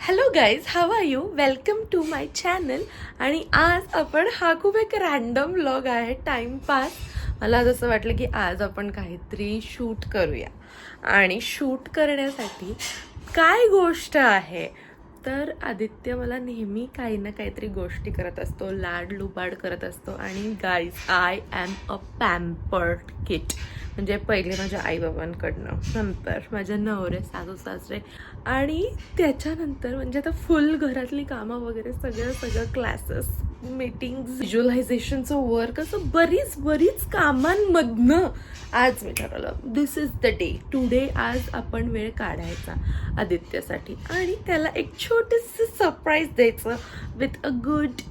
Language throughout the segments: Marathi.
Hello guys, how are you? Welcome to my channel. आणि आज आपण हा खूप एक रॅन्डम व्लॉग आहे, टाईमपास. मला जसं वाटलं की आज आपण काहीतरी शूट करूया. आणि शूट करण्यासाठी काय गोष्ट आहे तर आदित्य मला नेहमी काही ना काहीतरी गोष्टी करत असतो, लाड लुबाड करत असतो. आणि guys, I am a pampered kid. म्हणजे पहिले माझ्या आईबाबांकडनं, नंतर माझ्या नवरे सासू सासरे, आणि त्याच्यानंतर म्हणजे आता फुल घरातली कामं वगैरे सगळं क्लासेस, मीटिंग्स, व्हिज्युअलायझेशनचं वर्क, असं बरीच कामांमधनं आज मी ठरवलं दिस इज द डे, टुडे. आज आपण वेळ काढायचा आदित्यसाठी आणि त्याला एक छोटंसं सरप्राईज द्यायचं with a good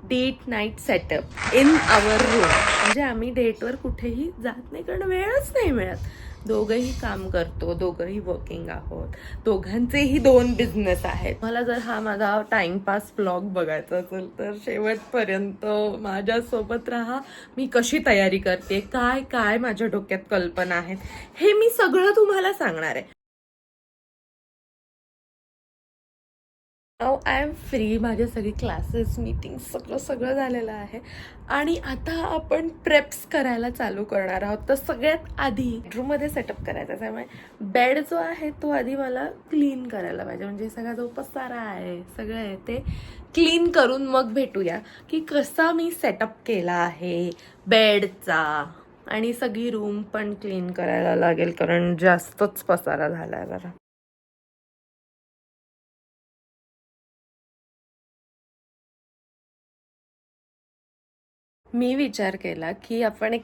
date night setup in our room. म्हणजे आम्ही डेटवर कुठेही जात नाही कारण वेळच नाही मिळत. दोघंही काम करतो, दोघंही वर्किंग आहोत, दोघांचेही 2 बिझनेस आहेत. मला जर हा माझा टाइमपास व्लॉग बघायचा असेल तर शेवटपर्यंत माझ्यासोबत राहा. मी कशी तयारी करते, काय काय माझ्या डोक्यात कल्पना आहेत, हे मी सगळं तुम्हाला सांगणार आहे. नाव आय एम फ्री. माझे सगळे क्लासेस, मीटिंग सगळं झालेलं आहे. आणि आता आपण प्रेप्स करायला चालू करणार आहोत. तर सगळ्यात आधी बेडरूममध्ये सेटअप करायचा आहे. त्यामुळे बेड जो आहे तो आधी मला क्लीन करायला पाहिजे. म्हणजे सगळा जो पसारा आहे सगळं आहे ते क्लीन करून मग भेटूया की कसा मी सेटअप केला आहे बेडचा. आणि सगळी रूम पण क्लीन करायला लागेल कारण जास्तच पसारा झाला आहे जरा. मी विचार केला की आपण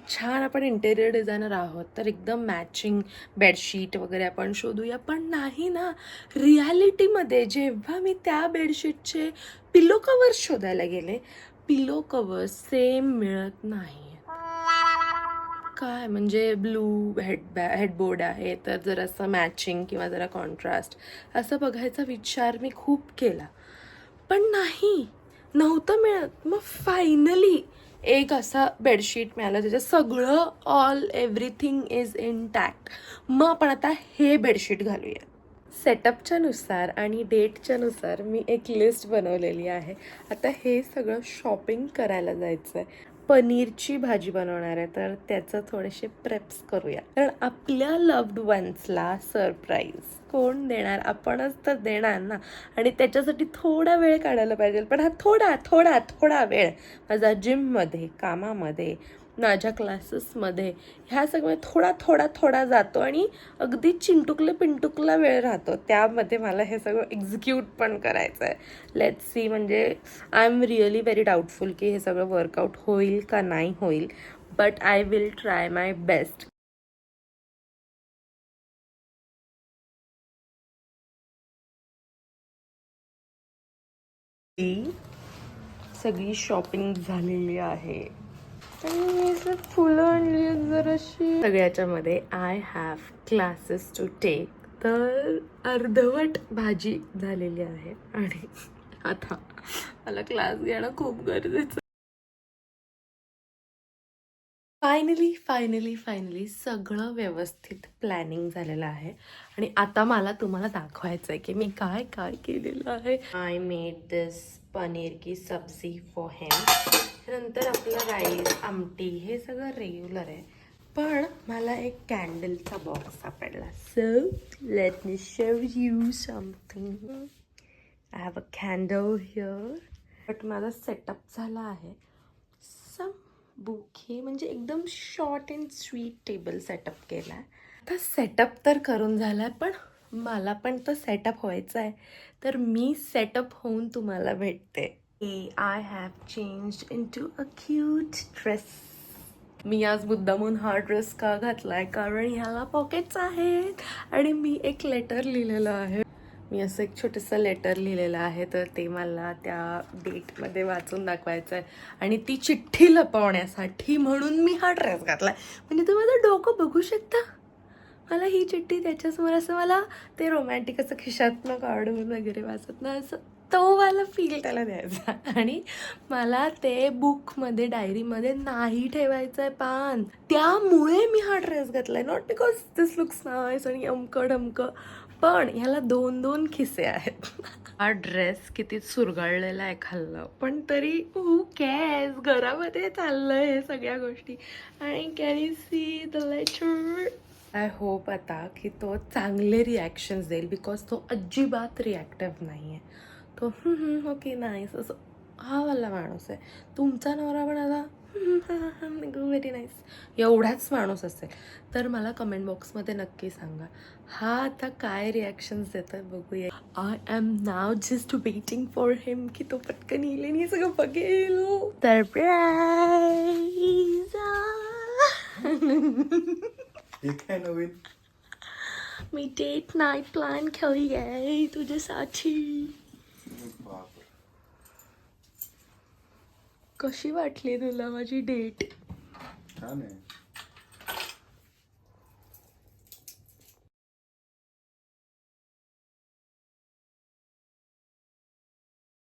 इंटेरियर डिझायनर आहोत तर एकदम मॅचिंग बेडशीट वगैरे आपण शोधूया. पण नाही ना, रियालिटीमध्ये जेव्हा मी त्या बेडशीटचे पिलो कवर्स शोधायला गेले, पिलो कवर्स सेम मिळत नाही. काय म्हणजे ब्लू हेडबोर्ड आहे तर जरासं मॅचिंग किंवा जरा कॉन्ट्रास्ट असं बघायचा विचार मी खूप केला, पण नव्हतं मिळत. मग फायनली एक असा बेडशीट मिळाला त्याचं सगळं ऑल एव्हरीथिंग इज इंटॅक्ट. मग आपण आता हे बेडशीट घालूया. सेटअपच्या नुसार आणि डेटच्या नुसार मी एक लिस्ट बनवलेली आहे. आता हे सगळं शॉपिंग करायला जायचं आहे. पनीरची भाजी बनवणार आहे तर त्याचं थोडेसे प्रेप्स करूया. कारण आपल्या लव्ड वन्सला सरप्राईज कोण देणार? आपणच तर देणार ना. आणि त्याच्यासाठी थोडा वेळ काढायला पाहिजे. पण हा थोडा वेळ माझा जिममध्ये, कामामध्ये, माझ्या क्लासेसमध्ये, ह्या सगळं थोडा जातो आणि अगदी पिंटुकला वेळ राहतो. त्यामध्ये मला हे सगळं एक्झिक्यूट पण करायचं आहे. Let's see. म्हणजे I am really very doubtful की हे सगळं वर्कआउट होईल का नाही होईल, but I will try my best. सगळी शॉपिंग झालेली आहे आणि मी फुलं आणली आहेत जराशी. सगळ्याच्या मध्ये I have classes to take. तर अर्धवट भाजी झालेली आहे आणि आता मला क्लास घेणं खूप गरजेचं. फायनली सगळं व्यवस्थित प्लॅनिंग झालेलं आहे. आणि आता मला तुम्हाला दाखवायचं आहे की मी काय काय केलेलं आहे. आय मेड दिस पनीर की सब्जी फॉर हिम. नंतर आपलं राईस, आमटी हे सगळं रेग्युलर आहे. पण मला एक कॅन्डलचा बॉक्स सापडला. So let me show you something. I have a candle here. But माझा सेटअप झाला आहे. सम बुके म्हणजे एकदम short and sweet table setup केला आहे. आता सेटअप तर करून झाला आहे, पण मला पण तर सेटअप व्हायचा आहे. तर मी सेटअप होऊन तुम्हाला भेटते. I have changed into a cute dress. मी आज मुद्दामून हा ड्रेस का घातलाय कारण ह्याला पॉकेट्स आहेत आणि मी एक लेटर लिहिलेलं आहे. मी असं एक छोटंसं लेटर लिहिलेलं आहे तर ते मला त्या डेटमध्ये वाचून दाखवायचं आहे. आणि ती चिठ्ठी लपवण्यासाठी म्हणून मी हा ड्रेस घातलाय. म्हणजे तुम्ही माझं डोकं बघू शकता. मला ही चिठ्ठी त्याच्यासमोर असं मला ते रोमॅन्टिक असं खिशातनं काढून वगैरे वाचत ना, असं तो मला फील त्याला द्यायचा. आणि मला ते बुकमध्ये, डायरीमध्ये नाही ठेवायचं आहे पान. त्यामुळे मी हा ड्रेस घातलाय. Not because this looks nice आणि अमकं ढमकं. पण ह्याला 2 खिसे आहेत. हा ड्रेस किती चुरगळलेला आहे खाल्लं, पण तरी हू कॅस, घरामध्ये चाललंय हे सगळ्या गोष्टी. आणि can you see the letter. I hope आता की तो चांगले रिॲक्शन्स देईल, बिकॉज तो अजिबात रिॲक्टिव्ह नाही आहे. तो ओके नाईस असं हा वाला माणूस आहे. तुमचा नवरा पण आता व्हेरी नाईस एवढाच माणूस असेल तर मला कमेंट बॉक्समध्ये नक्की सांगा हा आता काय रिॲक्शन्स देतोय बघूया. I am now just waiting for him की तो पटकन येईल आणि सगळं बघेल. सरप्राईज. काय नवीन मी डेट नाईट प्लॅन केली आहे तुझ्यासाठी. कशी वाटली तुला माझी डेट? छान आहे.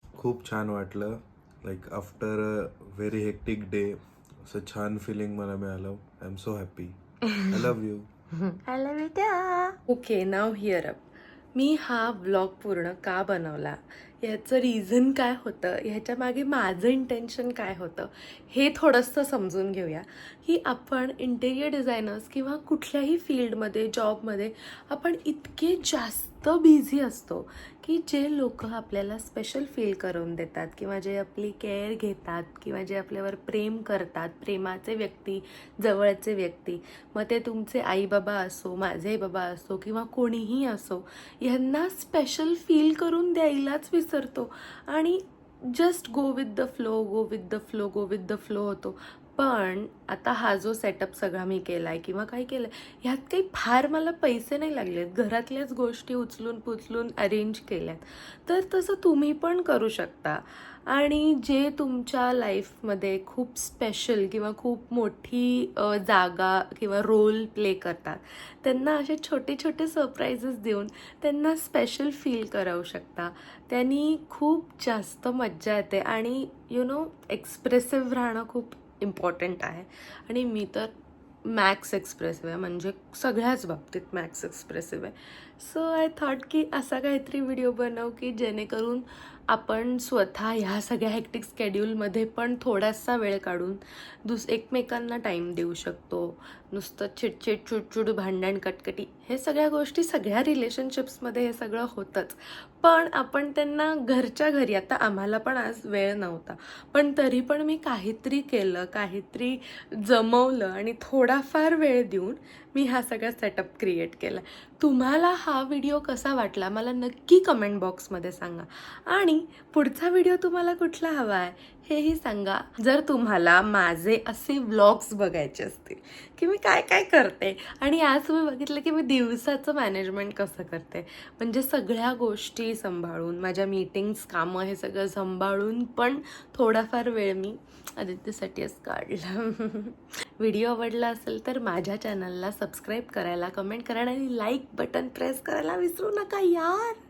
खूप छान वाटलं. Like after a very hectic day असं छान फिलिंग मला मिळालं. I am so happy. I love you. I love you त्या. Okay now here up. मी हा व्लॉग पूर्ण का बनवला, ह्याचं रिझन काय होतं, ह्याच्या मागे माझं इंटेन्शन काय होतं हे थोडंसं समजून घेऊया. की आपण इंटेरियर डिझायनर्स किंवा कुठल्याही फील्डमध्ये जॉबमध्ये आपण इतके जास्त बिझी असतो की जे लोक आपल्याला स्पेशल फील करून देतात किंवा जे आपली केअर घेतात किंवा जे आपल्यावर प्रेम करतात, प्रेमाचे व्यक्ती, जवळचे व्यक्ती, मग ते तुमचे आई बाबा असो, माझे आई बाबा असो किंवा कोणीही असो, ह्यांना स्पेशल फील करून द्यायलाच विसरतो आणि just go with the flow, go with the flow, go with the flow होतो. पण आता हा जो सेटअप सगळा मी केला आहे किंवा काय केलं आहे, ह्यात काही फार मला पैसे नाही लागलेत, घरातल्याच गोष्टी उचलून पुचलून अरेंज केल्यात. तर तसं तुम्ही पण करू शकता. आणि जे तुमच्या लाईफमध्ये खूप स्पेशल किंवा खूप मोठी जागा किंवा रोल प्ले करतात, त्यांना असे छोटे छोटे सरप्राईजेस देऊन त्यांना स्पेशल फील करावू शकता. त्यांनी खूप जास्त मज्जा येते आणि एक्सप्रेसिव्ह राहणं खूप इम्पॉर्टंट आहे. आणि मी तर मॅक्स एक्सप्रेसिव्ह आहे, म्हणजे सगळ्याच बाबतीत मॅक्स एक्सप्रेसिव्ह आहे. सो आय थॉट की असा काहीतरी व्हिडिओ बनव की जेणेकरून आपण स्वतः ह्या सगळ्या हेक्टिक स्केड्यूलमध्ये पण थोडासा वेळ काढून एकमेकांना टाईम देऊ शकतो. नुसतं चिडचिड चुडचुड भांडण कटकटी हे सगळ्या गोष्टी सगळ्या रिलेशनशिप्समध्ये हे सगळं होतंच. पण आपण त्यांना घरच्या घरी, आता आम्हाला पण आज वेळ नव्हता पण तरी पण मी काहीतरी केलं, काहीतरी जमवलं आणि थोडाफार वेळ देऊन मी हा सगळा सेटअप क्रिएट केला. तुम्हाला हा व्हिडिओ कसा वाटला मला नक्की कमेंट बॉक्समध्ये सांगा. आणि पुढचा व्हिडिओ तुम्हाला कुठला हवा आहे हेही सांगा. जर तुम्हाला माझे असे व्लॉग्स बघायचे असतील की मी काय काय करते, आणि आज तुम्ही बघितलं की मी दिवसाचं मॅनेजमेंट कसं करते, म्हणजे सगळ्या गोष्टी सांभाळून, माझ्या मीटिंग्स, कामं हे सगळं सांभाळून पण थोडाफार वेळ मी आदित्यसाठीच काढला. व्हिडिओ आवडला असेल तर माझ्या चॅनलला सबस्क्राईब करायला, कमेंट करायला आणि लाईक बटन प्रेस करायला विसरू नका यार.